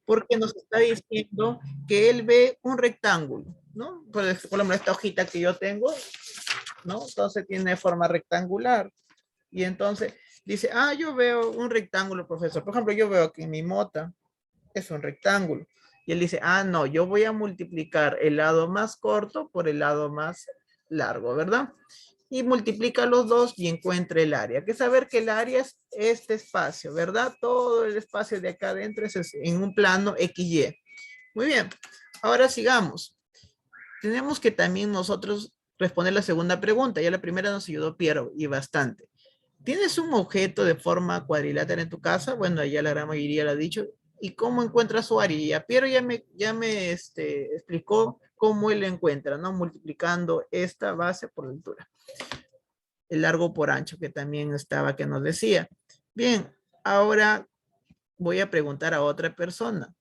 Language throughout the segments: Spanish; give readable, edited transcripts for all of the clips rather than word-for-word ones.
porque nos está diciendo que él ve un rectángulo, ¿no? Por ejemplo, esta hojita que yo tengo, ¿no? Entonces tiene forma rectangular. Y entonces dice, ah, yo veo un rectángulo, profesor. Por ejemplo, yo veo que mi mota es un rectángulo. Y él dice, ah, no, yo voy a multiplicar el lado más corto por el lado más largo, ¿verdad? Y multiplica los dos y encuentra el área. Hay que saber que el área es este espacio, ¿verdad? Todo el espacio de acá adentro es en un plano XY. Muy bien, ahora sigamos. Tenemos que también nosotros responder la segunda pregunta. Ya la primera nos ayudó Piero y bastante. ¿Tienes un objeto de forma cuadrilátera en tu casa? Bueno, ya la gran mayoría lo ha dicho. ¿Y cómo encuentra su área? Piero ya me explicó cómo él lo encuentra, ¿no? Multiplicando esta base por la altura. El largo por ancho, que también estaba, que nos decía. Bien, ahora voy a preguntar a otra persona.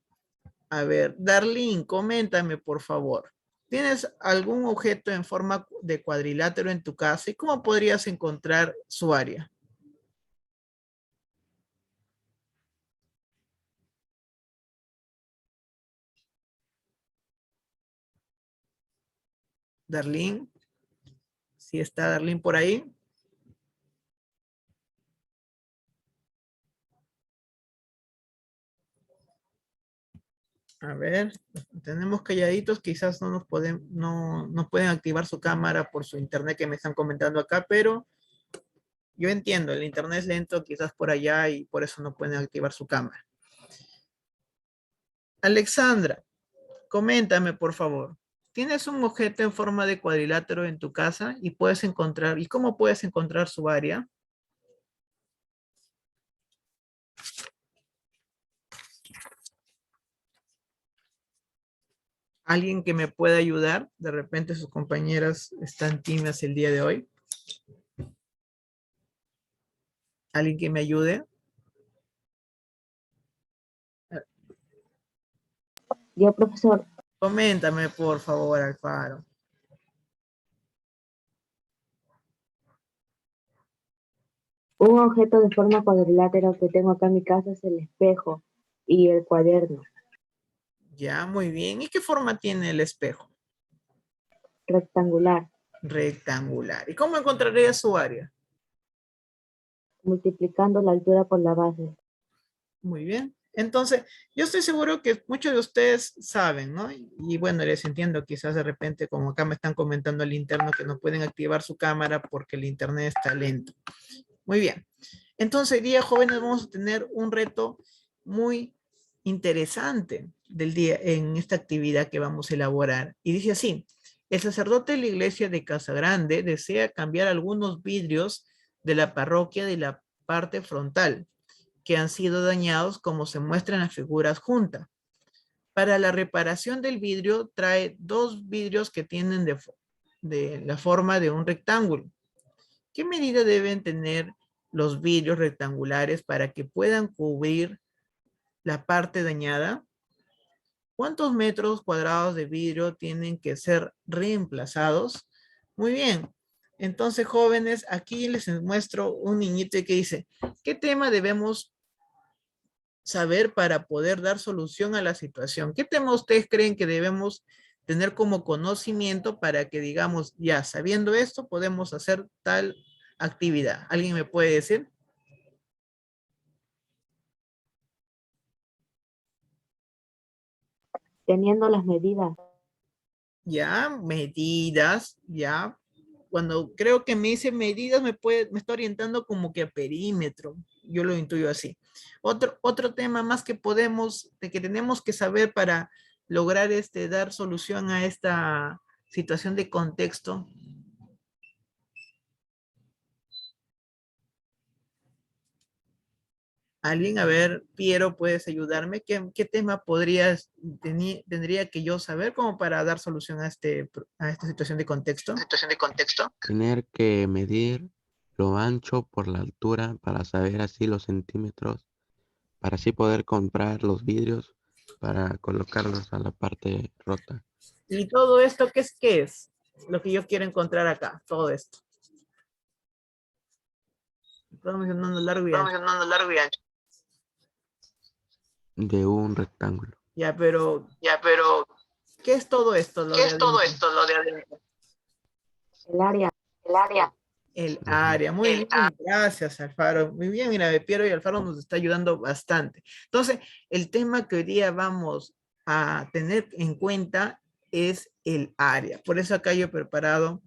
A ver, Darlene, coméntame, por favor. ¿Tienes algún objeto en forma de cuadrilátero en tu casa? ¿Y cómo podrías encontrar su área? Darlene, ¿sí está Darlene por ahí? A ver, tenemos calladitos, quizás no pueden activar su cámara por su internet que me están comentando acá, pero yo entiendo, el internet es lento quizás por allá y por eso no pueden activar su cámara. Alexandra, coméntame por favor. ¿Tienes un objeto en forma de cuadrilátero en tu casa y cómo puedes encontrar su área? ¿Alguien que me pueda ayudar? De repente sus compañeras están tímidas el día de hoy. ¿Alguien que me ayude? Yo, profesor, Coméntame, por favor, Alfaro. un objeto de forma cuadrilátera que tengo acá en mi casa es el espejo y el cuaderno Ya, muy bien. ¿Y qué forma tiene el espejo? rectangular, Rectangular. ¿Y cómo encontraría su área? multiplicando la altura por la base. Muy bien. Entonces, yo estoy seguro que muchos de ustedes saben, ¿no? Y bueno, les entiendo, quizás de repente, como acá me están comentando al interno, que no pueden activar su cámara porque el internet está lento. Muy bien. Entonces, hoy día, jóvenes, vamos a tener un reto muy interesante del día en esta actividad que vamos a elaborar. Y dice así, el sacerdote de la iglesia de Casa Grande desea cambiar algunos vidrios de la parroquia de la parte frontal que han sido dañados como se muestra en las figuras juntas. Para la reparación del vidrio trae dos vidrios que tienen de la forma de un rectángulo. ¿Qué medida deben tener los vidrios rectangulares para que puedan cubrir la parte dañada? ¿Cuántos metros cuadrados de vidrio tienen que ser reemplazados? Muy bien. Entonces, jóvenes, aquí les muestro un niñito que dice, ¿qué tema debemos saber para poder dar solución a la situación? ¿Qué tema ustedes creen que debemos tener como conocimiento para que digamos, ya sabiendo esto, podemos hacer tal actividad? ¿Alguien me puede decir? Teniendo las medidas, Ya, medidas, ya. Cuando creo que me dice medidas, me está orientando como que a perímetro. Yo lo intuyo así. Otro tema más que que tenemos que saber para lograr dar solución a esta situación de contexto. Alguien, a ver, Piero, ¿puedes ayudarme? ¿Qué tema tendría que yo saber como para dar solución a esta situación de contexto? Tener que medir lo ancho por la altura para saber así los centímetros, para así poder comprar los vidrios para colocarlos a la parte rota. ¿Y todo esto qué es? Lo que yo quiero encontrar acá, todo esto. Estamos mencionando largo y ancho. De un rectángulo. Ya, pero, ¿qué es todo esto? Lo ¿qué de es todo adentro? esto, lo de adentro? El área. El área. El Ujú. área. Muy bien, gracias, Alfaro. Muy bien, mira, Piero y Alfaro nos está ayudando bastante. Entonces, el tema que hoy día vamos a tener en cuenta es el área. Por eso acá yo he preparado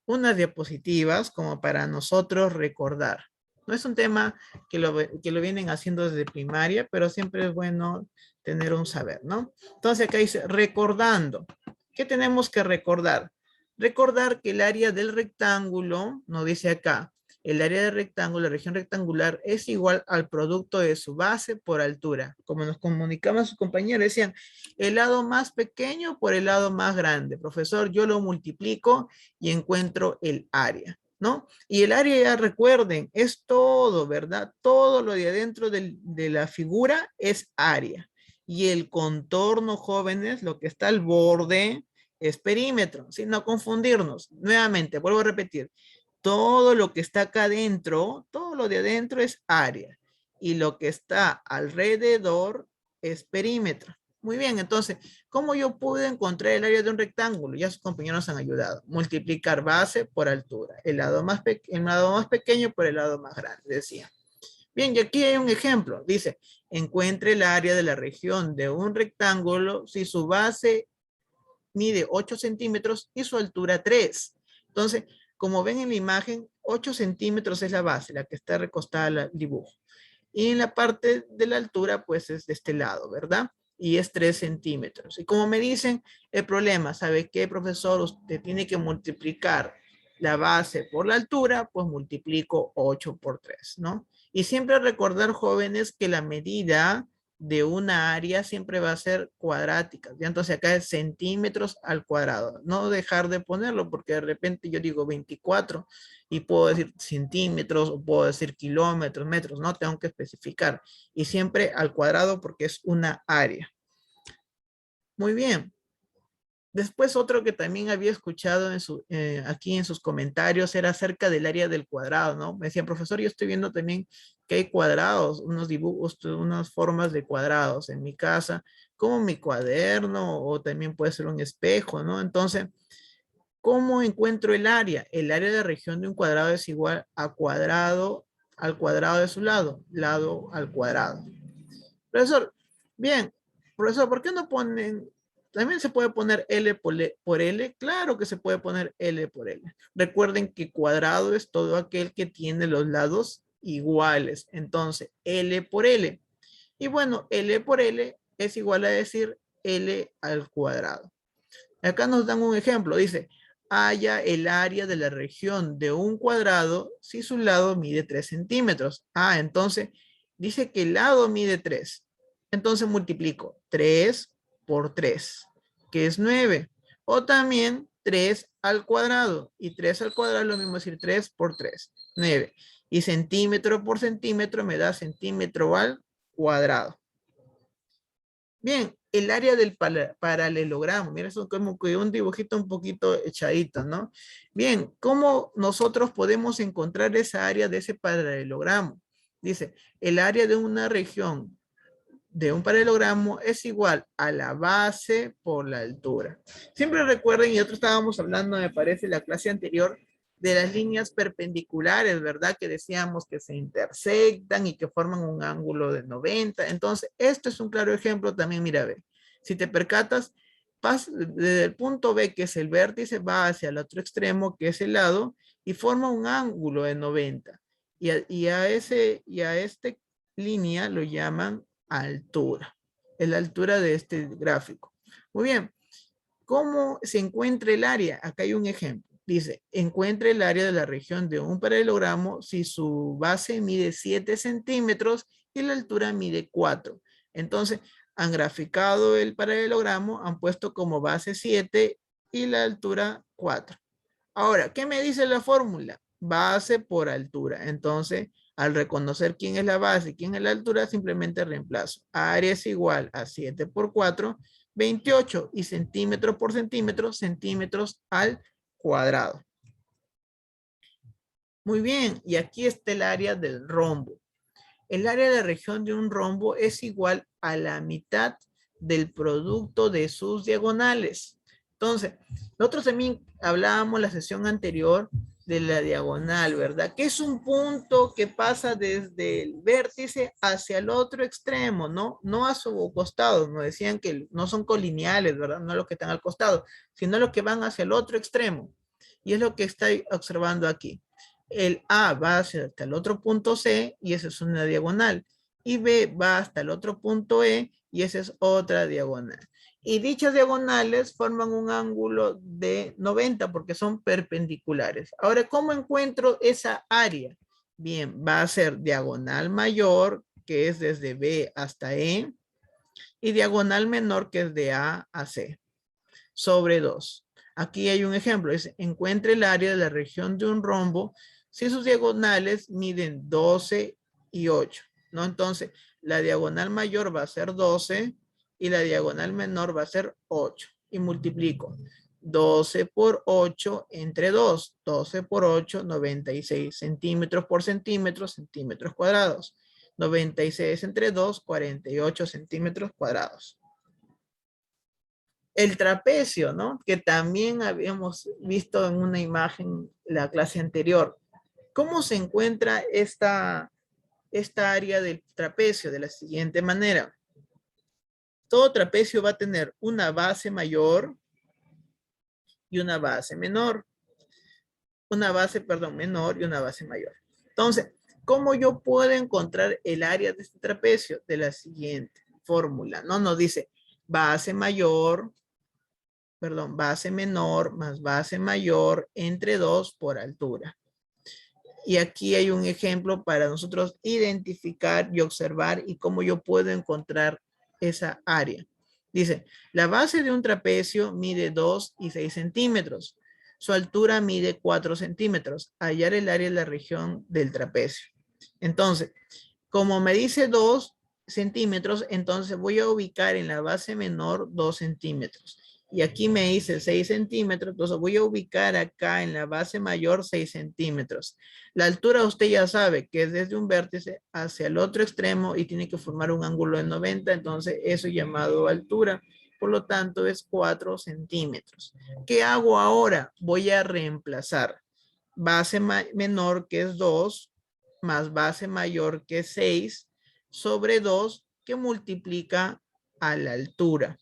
unas diapositivas como para nosotros recordar. No es un tema que lo vienen haciendo desde primaria, pero siempre es bueno tener un saber, ¿no? Entonces acá dice, recordando. ¿Qué tenemos que recordar? Recordar que el área del rectángulo, nos dice acá, el área del rectángulo, la región rectangular, es igual al producto de su base por altura. Como nos comunicaban sus compañeros, decían, el lado más pequeño por el lado más grande. Profesor, yo lo multiplico y encuentro el área, ¿no? Y el área, ya recuerden, es todo, ¿verdad? Todo lo de adentro de la figura es área. Y el contorno, jóvenes, lo que está al borde es perímetro, sin no confundirnos. Nuevamente, vuelvo a repetir, todo lo que está acá adentro, todo lo de adentro es área. Y lo que está alrededor es perímetro. Muy bien, entonces, ¿cómo yo pude encontrar el área de un rectángulo? Ya sus compañeros nos han ayudado. Multiplicar base por altura. El lado más pequeño por el lado más grande, decía. Bien, y aquí hay un ejemplo. Dice, encuentre el área de la región de un rectángulo si su base mide 8 centímetros y su altura 3. Entonces, como ven en la imagen, 8 centímetros es la base, la que está recostada al dibujo. Y en la parte de la altura, pues es de este lado, ¿verdad? Y es 3 centímetros. Y como me dicen, el problema, ¿sabe qué, profesor? Usted tiene que multiplicar la base por la altura, pues multiplico 8 por 3, ¿no? Y siempre recordar, jóvenes, que la medida de una área siempre va a ser cuadrática. ¿Ya? Entonces acá es centímetros al cuadrado. No dejar de ponerlo porque de repente yo digo 24 y puedo decir centímetros o puedo decir kilómetros, metros. No tengo que especificar. Y siempre al cuadrado porque es una área. Muy bien. Después otro que también había escuchado aquí en sus comentarios era acerca del área del cuadrado, ¿no? Me decían, profesor, yo estoy viendo también que hay cuadrados, unos dibujos, unas formas de cuadrados en mi casa, como mi cuaderno o también puede ser un espejo, ¿no? Entonces, ¿cómo encuentro el área? El área de región de un cuadrado es igual a cuadrado al cuadrado de su lado al cuadrado. Profesor, bien, profesor, ¿por qué no ponen, también se puede poner L por L? Claro que se puede poner L por L. Recuerden que cuadrado es todo aquel que tiene los lados iguales. Entonces, L por L. Y bueno, L por L es igual a decir L al cuadrado. Acá nos dan un ejemplo, dice, halla el área de la región de un cuadrado si su lado mide 3 centímetros. Ah, entonces dice que el lado mide 3. Entonces multiplico 3 por 3, que es 9. O también 3 al cuadrado. Y 3 al cuadrado es lo mismo decir 3 por 3, 9. Y centímetro por centímetro me da centímetro al cuadrado. Bien, el área del paralelogramo. Mira, eso como que un dibujito un poquito echadito, ¿no? Bien, ¿cómo nosotros podemos encontrar esa área de ese paralelogramo? Dice, el área de una región de un paralelogramo es igual a la base por la altura. Siempre recuerden, y nosotros estábamos hablando, me parece, en la clase anterior, de las líneas perpendiculares, ¿verdad? Que decíamos que se intersectan y que forman un ángulo de 90. Entonces, esto es un claro ejemplo también, mira, ve. Si te percatas, desde el punto B, que es el vértice, va hacia el otro extremo, que es el lado, y forma un ángulo de 90. Y a este línea lo llaman altura. Es la altura de este gráfico. Muy bien. ¿Cómo se encuentra el área? Acá hay un ejemplo. Dice, encuentre el área de la región de un paralelogramo si su base mide 7 centímetros y la altura mide 4. Entonces, han graficado el paralelogramo, han puesto como base 7 y la altura 4. Ahora, ¿qué me dice la fórmula? Base por altura. Entonces, al reconocer quién es la base y quién es la altura, simplemente reemplazo. Área es igual a 7 por 4, 28, y centímetro por centímetro, centímetros al cuadrado. Muy bien, y aquí está el área del rombo. el área de la región de un rombo es igual a la mitad del producto de sus diagonales. Entonces, nosotros también hablábamos la sesión anterior de la diagonal, ¿verdad? Que es un punto que pasa desde el vértice hacia el otro extremo, ¿no? No a su costado, nos decían que no son colineales, ¿verdad? No los que están al costado, sino los que van hacia el otro extremo. Y es lo que estoy observando aquí. El A va hasta el otro punto C y esa es una diagonal. Y B va hasta el otro punto E y esa es otra diagonal. Y dichas diagonales forman un ángulo de 90 porque son perpendiculares. Ahora, ¿cómo encuentro esa área? Bien, va a ser diagonal mayor, que es desde B hasta E, y diagonal menor, que es de A a C, sobre 2. Aquí hay un ejemplo, es encuentre el área de la región de un rombo si sus diagonales miden 12 y 8, ¿no? Entonces, la diagonal mayor va a ser 12 y la diagonal menor va a ser 8. Y multiplico 12 por 8 entre 2. 12 por 8, 96 centímetros por centímetro, centímetros cuadrados. 96 entre 2, 48 centímetros cuadrados. El trapecio, ¿no? Que también habíamos visto en una imagen la clase anterior. ¿Cómo se encuentra esta área del trapecio? De la siguiente manera. Todo trapecio va a tener una base mayor y una base menor. Una base, perdón, menor y una base mayor. Entonces, ¿cómo yo puedo encontrar el área de este trapecio? De la siguiente fórmula, ¿no? Nos dice base mayor, perdón, base menor más base mayor entre 2 por altura. Y aquí hay un ejemplo para nosotros identificar y observar y cómo yo puedo encontrar esa área. Dice, la base de un trapecio mide 2 y 6 centímetros. Su altura mide 4 centímetros. Hallar el área de la región del trapecio. Entonces, como me dice 2 centímetros, entonces voy a ubicar en la base menor 2 centímetros. Y aquí me dice 6 centímetros, entonces voy a ubicar acá en la base mayor 6 centímetros. La altura usted ya sabe que es desde un vértice hacia el otro extremo y tiene que formar un ángulo de 90, entonces eso llamado altura. Por lo tanto es 4 centímetros. ¿Qué hago ahora? Voy a reemplazar base menor que es 2 más base mayor que es 6 sobre 2 que multiplica a la altura.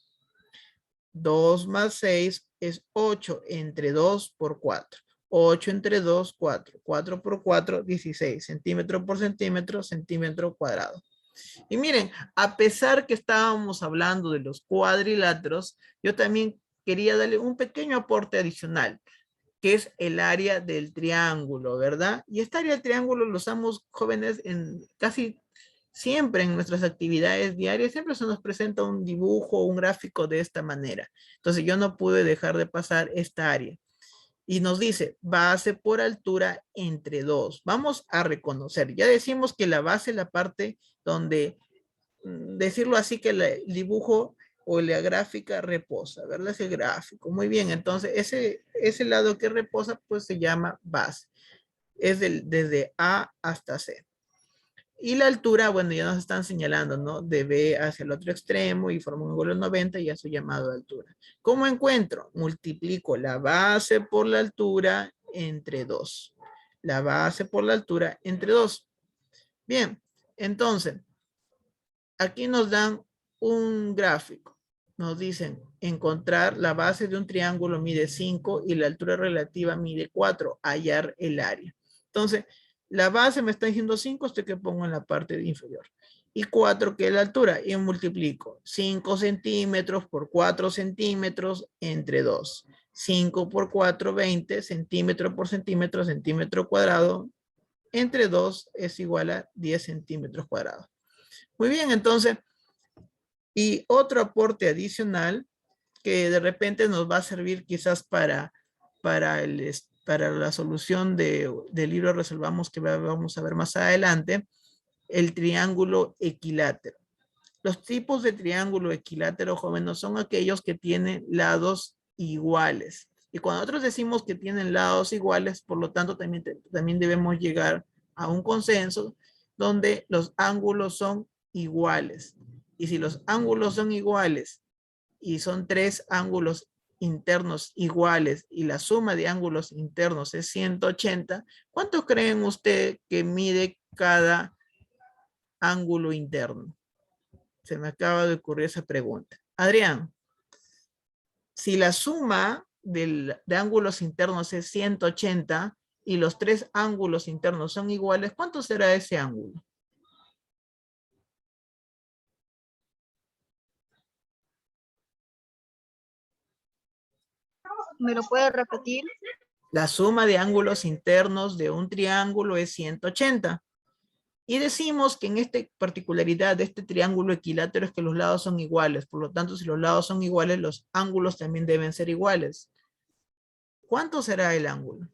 2 más 6 es 8 entre 2 por 4. 8 entre 2, 4. 4 por 4, 16. Centímetro por centímetro, centímetro cuadrado. Y miren, a pesar que estábamos hablando de los cuadriláteros, yo también quería darle un pequeño aporte adicional, que es el área del triángulo, ¿verdad? Y esta área del triángulo lo usamos jóvenes en casi siempre en nuestras actividades diarias, siempre se nos presenta un dibujo, un gráfico de esta manera. Entonces yo no pude dejar de pasar esta área. Y nos dice base por altura entre 2. Vamos a reconocer. Ya decimos que la base es la parte donde, decirlo así, que el dibujo o la gráfica reposa, ¿verdad? Es el gráfico. Muy bien, entonces ese lado que reposa pues se llama base. Es desde A hasta C. Y la altura, bueno, ya nos están señalando, ¿no? De B hacia el otro extremo y forma un ángulo de 90 y a su llamado de altura. ¿Cómo encuentro? Multiplico la base por la altura entre 2. La base por la altura entre 2. Bien, entonces, aquí nos dan un gráfico. Nos dicen, encontrar la base de un triángulo mide 5 y la altura relativa mide 4. Hallar el área. Entonces, la base me está diciendo 5, esto que pongo en la parte inferior. Y 4, que es la altura. Y multiplico 5 centímetros por 4 centímetros entre 2. 5 por 4, 20 centímetros por centímetro, centímetro cuadrado. Entre 2 es igual a 10 centímetros cuadrados. Muy bien, entonces, y otro aporte adicional que de repente nos va a servir quizás para la solución del libro Resolvamos, que vamos a ver más adelante, el triángulo equilátero. Los tipos de triángulo equilátero, jóvenes, son aquellos que tienen lados iguales. Y cuando nosotros decimos que tienen lados iguales, por lo tanto, también debemos llegar a un consenso donde los ángulos son iguales. Y si los ángulos son iguales y son tres ángulos internos iguales y la suma de ángulos internos es 180, ¿cuánto creen usted que mide cada ángulo interno? Se me acaba de ocurrir esa pregunta. Adrián, si la suma de ángulos internos es 180 y los tres ángulos internos son iguales, ¿cuánto será ese ángulo? ¿Me lo puede repetir? La suma de ángulos internos de un triángulo es 180. Y decimos que en esta particularidad de este triángulo equilátero es que los lados son iguales. Por lo tanto, si los lados son iguales, los ángulos también deben ser iguales. ¿Cuánto será el ángulo?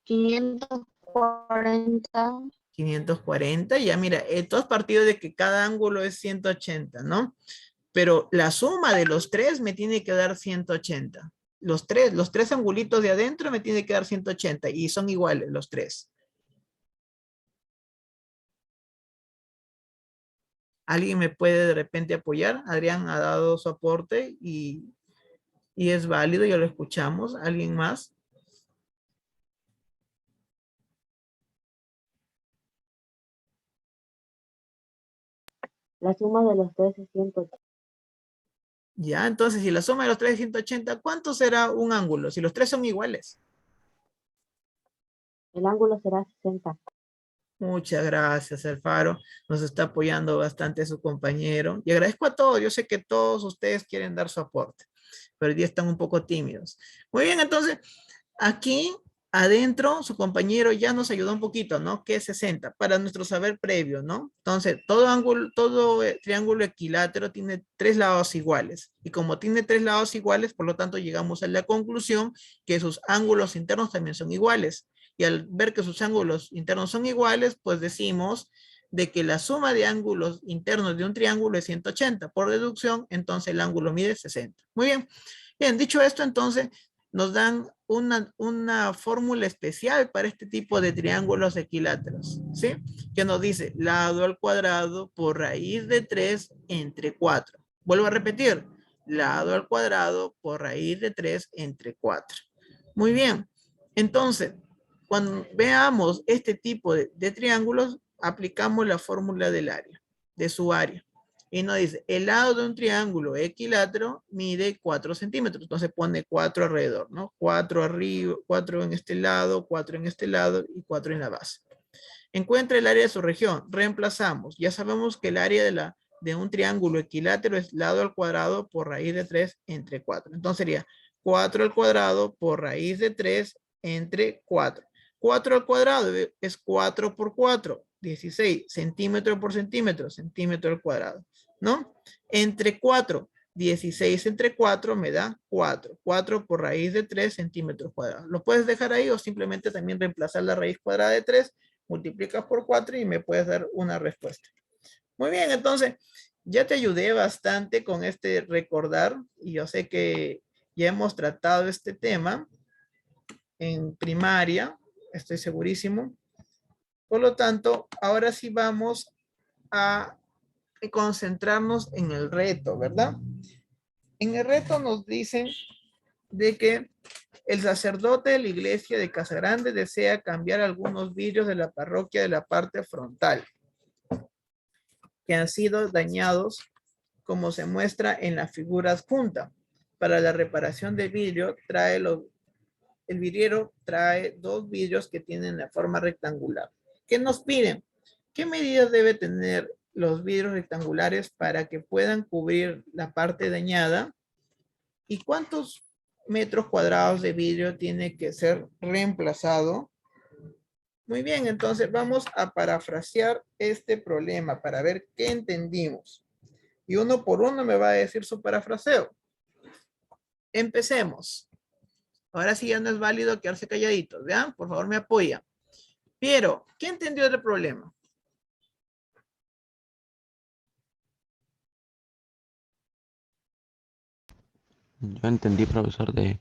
540. 540. Ya mira, todo es partido de que cada ángulo es 180, ¿no? Pero la suma de los tres me tiene que dar 180. Los tres angulitos de adentro me tiene que dar 180 y son iguales los tres. ¿Alguien me puede de repente apoyar? Adrián ha dado su aporte y es válido, ya lo escuchamos. ¿Alguien más? La suma de los tres es 180. Ya, entonces si la suma de los tres es 180, ¿cuánto será un ángulo? Si los tres son iguales. El ángulo será 60. Muchas gracias, Alfaro. Nos está apoyando bastante su compañero. Y agradezco a todos. Yo sé que todos ustedes quieren dar su aporte, pero hoy día están un poco tímidos. Muy bien, entonces, aquí adentro su compañero ya nos ayudó un poquito, ¿no? Que es 60 para nuestro saber previo, ¿no? Entonces, todo ángulo, todo triángulo equilátero tiene tres lados iguales. Y como tiene tres lados iguales, por lo tanto, llegamos a la conclusión que sus ángulos internos también son iguales. Y al ver que sus ángulos internos son iguales, pues decimos de que la suma de ángulos internos de un triángulo es 180. Por deducción, entonces el ángulo mide 60. Muy bien. Bien, dicho esto, entonces nos dan una fórmula especial para este tipo de triángulos equiláteros, ¿sí? Que nos dice lado al cuadrado por raíz de 3 entre 4. Vuelvo a repetir, lado al cuadrado por raíz de 3 entre 4. Muy bien, entonces, cuando veamos este tipo de triángulos, aplicamos la fórmula del área, de su área. Y nos dice, el lado de un triángulo equilátero mide 4 centímetros. Entonces pone 4 alrededor, ¿no? 4 arriba, 4 en este lado, 4 en este lado y 4 en la base. Encuentra el área de su región. Reemplazamos. Ya sabemos que el área de un triángulo equilátero es lado al cuadrado por raíz de 3 entre 4. Entonces sería 4 al cuadrado por raíz de 3 entre 4. 4 al cuadrado es 4 por 4, 16 centímetro por centímetro, centímetro al cuadrado, ¿no? Entre 4, 16 entre 4 me da 4. 4 por raíz de 3 centímetros cuadrados. Lo puedes dejar ahí o simplemente también reemplazar la raíz cuadrada de 3, multiplicas por 4 y me puedes dar una respuesta. Muy bien, entonces ya te ayudé bastante con este recordar y yo sé que ya hemos tratado este tema en primaria, estoy segurísimo. Por lo tanto, ahora sí vamos a concentrarnos en el reto, ¿verdad? En el reto nos dicen de que el sacerdote de la iglesia de Casagrande desea cambiar algunos vidrios de la parroquia de la parte frontal que han sido dañados, como se muestra en la figura adjunta. Para la reparación del vidrio, el vidriero trae dos vidrios que tienen la forma rectangular. ¿Qué nos piden? ¿Qué medidas debe tener los vidrios rectangulares para que puedan cubrir la parte dañada? ¿Y cuántos metros cuadrados de vidrio tiene que ser reemplazado? Muy bien, entonces vamos a parafrasear este problema para ver qué entendimos. Y uno por uno me va a decir su parafraseo. Empecemos. Ahora sí ya no es válido quedarse calladitos, ¿vean? Por favor me apoya. Piero, ¿qué entendió del problema? Yo entendí, profesor, de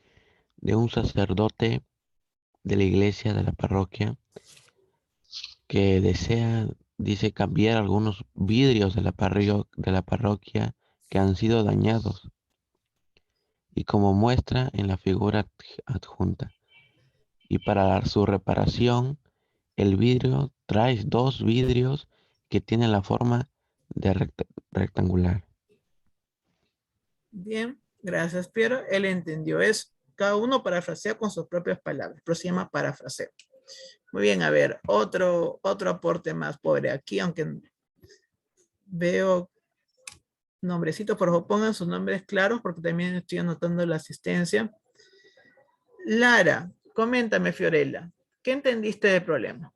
un sacerdote de la iglesia, de la parroquia, que desea, dice, cambiar algunos vidrios de de la parroquia que han sido dañados y como muestra en la figura adjunta. Y para su reparación, el vidrio trae dos vidrios que tienen la forma de rectangular. Bien, gracias, Piero. Él entendió eso. Cada uno parafrasea con sus propias palabras, pero se llama parafraseo. Muy bien, a ver, otro aporte más pobre aquí, aunque veo nombrecitos, por favor pongan sus nombres claros porque también estoy anotando la asistencia. Lara, coméntame, Fiorella, ¿qué entendiste del problema?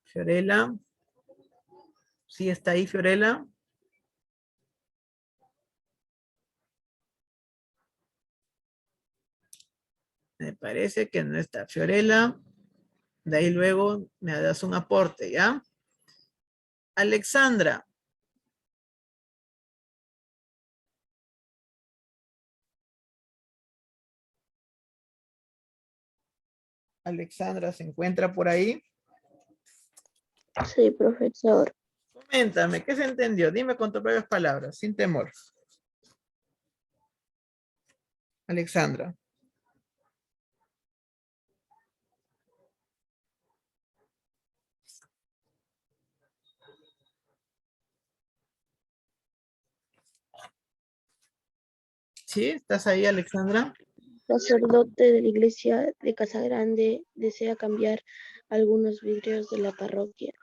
Fiorella, ¿sí está ahí, Fiorella? Me parece que no está Fiorella. De ahí luego me das un aporte, ¿ya? Alexandra. Alexandra, ¿se encuentra por ahí? Sí, profesor. Coméntame, ¿qué se entendió? Dime con tus propias palabras, sin temor. Alexandra. ¿Sí? ¿Estás ahí, Alexandra? Sacerdote de la iglesia de Casa Grande desea cambiar algunos vidrios de la parroquia.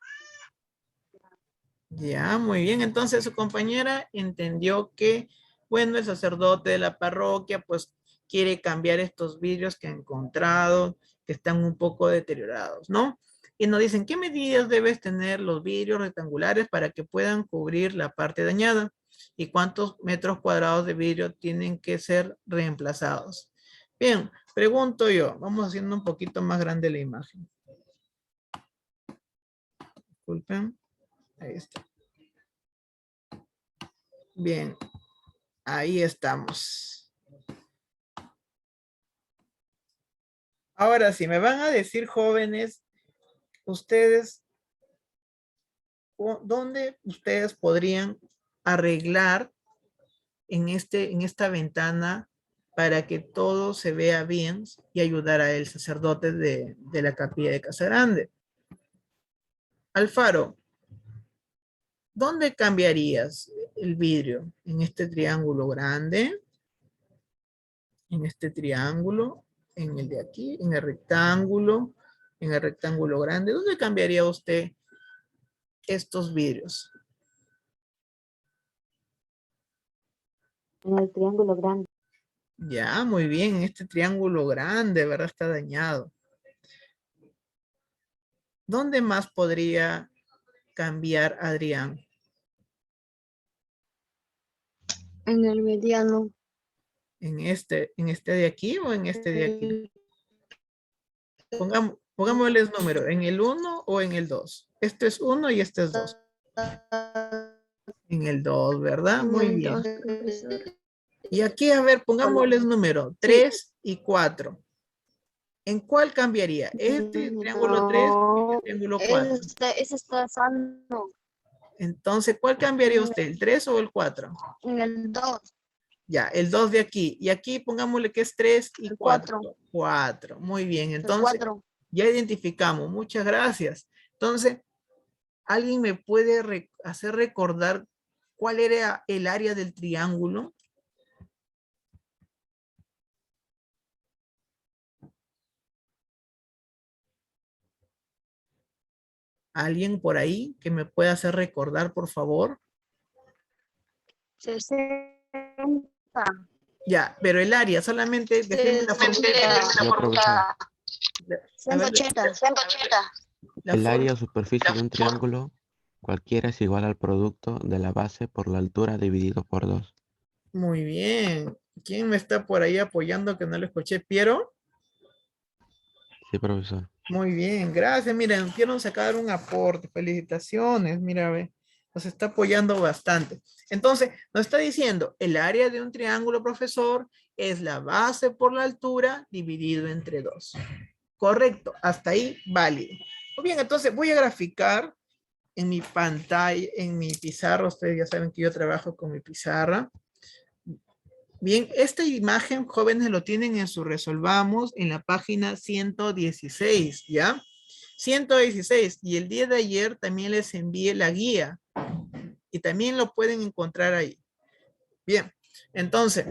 Ya, muy bien. Entonces su compañera entendió que, bueno, el sacerdote de la parroquia, pues, quiere cambiar estos vidrios que ha encontrado, que están un poco deteriorados, ¿no? Y nos dicen, ¿qué medidas debes tener los vidrios rectangulares para que puedan cubrir la parte dañada? ¿Y cuántos metros cuadrados de vidrio tienen que ser reemplazados? Bien, pregunto yo, vamos haciendo un poquito más grande la imagen. Disculpen, ahí está. Bien, ahí estamos. Ahora sí, me van a decir, jóvenes, ustedes, ¿dónde ustedes podrían arreglar en esta ventana para que todo se vea bien y ayudar al sacerdote de la capilla de Casa Grande? Alfaro, ¿dónde cambiarías el vidrio? ¿En este triángulo grande? ¿En este triángulo? ¿En el de aquí? ¿En el rectángulo? ¿En el rectángulo grande? ¿Dónde cambiaría usted estos vidrios? En el triángulo grande. Ya, muy bien, en este triángulo grande, ¿verdad? Está dañado. ¿Dónde más podría cambiar Adrián? En el mediano. ¿En este de aquí o en este de aquí? Pongámosles número, ¿en el 1 o en el 2? Este es 1 y este es 2. En el 2, ¿verdad? En Muy el bien. 2, profesor. Y aquí, a ver, pongámosles número, 3 y 4. ¿En cuál cambiaría? ¿Este triángulo 3 o este No, triángulo 4? ese está sano. Entonces, ¿cuál cambiaría usted? ¿El 3 o el 4? En el 2, Ya, el 2 de aquí. Y aquí pongámosle que es 3 y el 4. 4, 4. Muy bien. el Entonces, 4. ya identificamos. Muchas gracias. Entonces, ¿alguien me puede hacer recordar cuál era el área del triángulo? ¿Alguien por ahí que me pueda hacer recordar, por favor? 60. Ya, pero el área, solamente decirme la forma. 60. Ya, profesor. A ver, 180. 180. la El forma. área o superficie de un triángulo cualquiera es igual al producto de la base por la altura dividido por 2. Muy bien. ¿Quién me está por ahí apoyando que no lo escuché? ¿Piero? Sí, profesor. Muy bien, gracias. Miren, quiero sacar un aporte. Felicitaciones. Mira, ve. Nos está apoyando bastante. Entonces, nos está diciendo, el área de un triángulo, profesor, es la base por la altura dividido entre 2. Correcto, hasta ahí válido. Muy bien, entonces voy a graficar en mi pantalla, en mi pizarra. Ustedes ya saben que yo trabajo con mi pizarra. Bien, esta imagen, jóvenes, lo tienen en su Resolvamos en la página 116, ¿ya? 116, y el día de ayer también les envié la guía y también lo pueden encontrar ahí. Bien, entonces,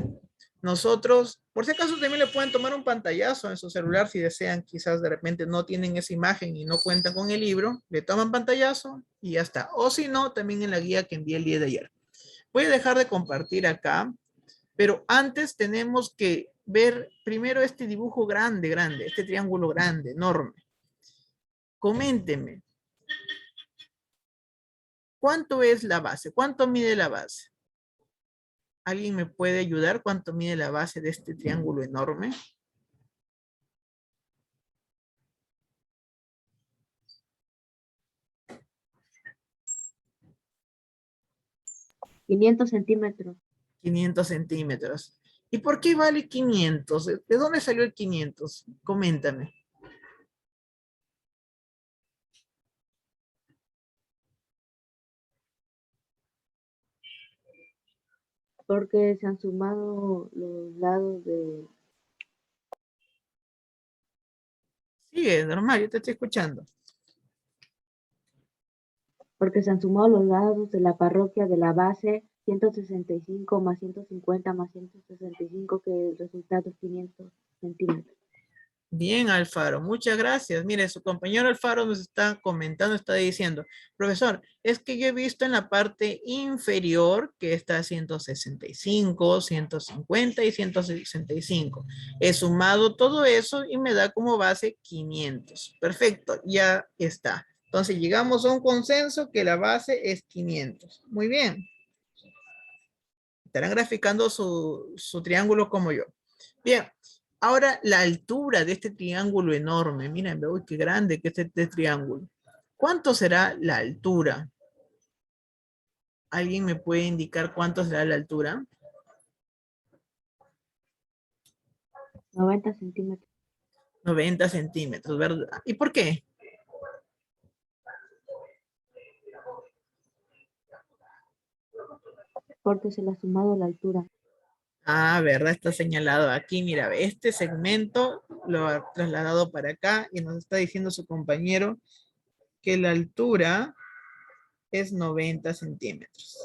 nosotros, por si acaso también le pueden tomar un pantallazo en su celular si desean, quizás de repente no tienen esa imagen y no cuentan con el libro, le toman pantallazo y ya está. O si no, también en la guía que envié el día de ayer. Voy a dejar de compartir acá, pero antes tenemos que ver primero este dibujo grande, este triángulo grande, enorme. Coméntenme. ¿Cuánto es la base? ¿Cuánto mide la base? ¿Alguien me puede ayudar? ¿Cuánto mide la base de este triángulo enorme? ¿500 centímetros? 500 centímetros. ¿Y por qué vale 500? ¿De dónde salió el 500? Coméntame. Porque se han sumado los lados de... Sigue, normal, yo te estoy escuchando. Porque se han sumado los lados de la parroquia de la base 165 más 150 más 165, que el resultado es 500 centímetros. Bien, Alfaro, muchas gracias. Mire, su compañero Alfaro nos está comentando, está diciendo, profesor, es que yo he visto en la parte inferior que está 165, 150 y 165. He sumado todo eso y me da como base 500. Perfecto, ya está. Entonces llegamos a un consenso que la base es 500. Muy bien. Estarán graficando su triángulo como yo. Bien. Ahora, la altura de este triángulo enorme. Miren, uy, qué grande que es este triángulo. ¿Cuánto será la altura? ¿Alguien me puede indicar cuánto será la altura? 90 centímetros. 90 centímetros, ¿verdad? ¿Y por qué? Porque se le ha sumado la altura. Ah, ¿verdad? Está señalado aquí. Mira, este segmento lo ha trasladado para acá y nos está diciendo su compañero que la altura es 90 centímetros.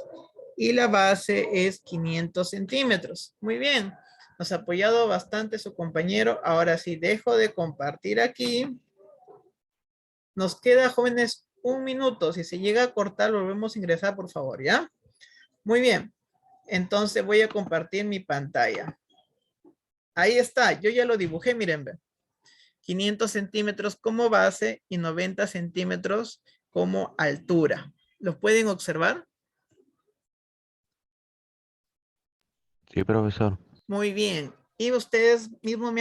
Y la base es 500 centímetros. Muy bien. Nos ha apoyado bastante su compañero. Ahora sí, dejo de compartir aquí. Nos queda, jóvenes, un minuto. Si se llega a cortar, volvemos a ingresar, por favor, ¿ya? Muy bien. Entonces voy a compartir mi pantalla. Ahí está. Yo ya lo dibujé, miren. 500 centímetros como base y 90 centímetros como altura. ¿Lo pueden observar? Sí, profesor. Muy bien. Y ustedes mismos me